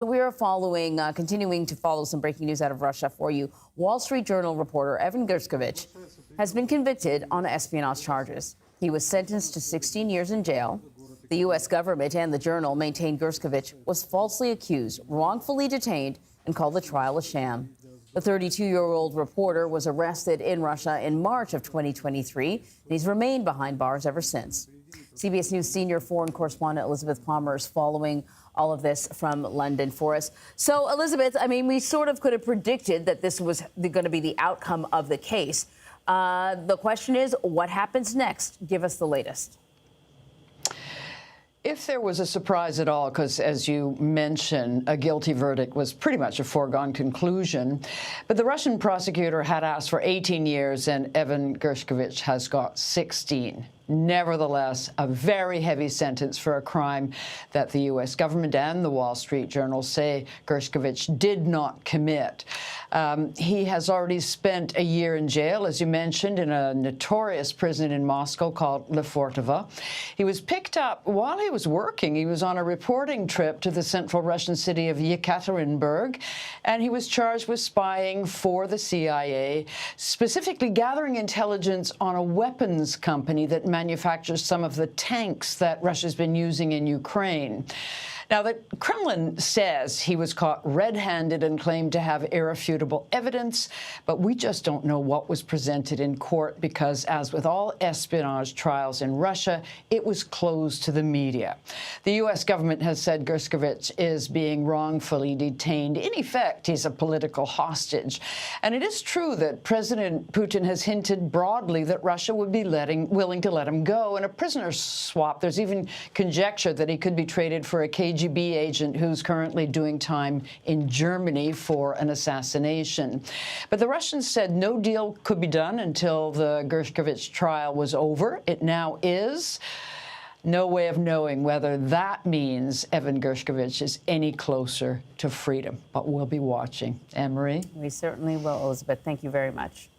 We are continuing to follow some breaking news out of Russia for you. Wall Street Journal reporter Evan Gershkovich has been convicted on espionage charges. He was sentenced to 16 years in jail. The U.S. government and the Journal maintain Gershkovich was falsely accused, wrongfully detained, and called the trial a sham. The 32-year-old reporter was arrested in Russia in March of 2023, and he's remained behind bars ever since. CBS News senior foreign correspondent Elizabeth Palmer is following all of this from London for us. So, Elizabeth, I mean, we sort of could have predicted that this was going to be the outcome of the case. The question is, what happens next? Give us the latest. If there was a surprise at all, because as you mentioned, a guilty verdict was pretty much a foregone conclusion, but the Russian prosecutor had asked for 18 years and Evan Gershkovich has got 16. Nevertheless, a very heavy sentence for a crime that the U.S. government and the Wall Street Journal say Gershkovich did not commit. He has already spent a year in jail, as you mentioned, in a notorious prison in Moscow called Lefortovo. He was picked up while he was working. He was on a reporting trip to the central Russian city of Yekaterinburg, and he was charged with spying for the CIA, specifically gathering intelligence on a weapons company that manufactures some of the tanks that Russia's been using in Ukraine. Now, the Kremlin says he was caught red-handed and claimed to have irrefutable evidence, but we just don't know what was presented in court because, as with all espionage trials in Russia, it was closed to the media. The U.S. government has said Gershkovich is being wrongfully detained. In effect, he's a political hostage. And it is true that President Putin has hinted broadly that Russia would be willing to let him go in a prisoner swap. There's even conjecture that he could be traded for a KGB agent who's currently doing time in Germany for an assassination. But the Russians said no deal could be done until the Gershkovich trial was over. It now is. No way of knowing whether that means Evan Gershkovich is any closer to freedom. But we'll be watching. Anne-Marie? We certainly will, Elizabeth. Thank you very much.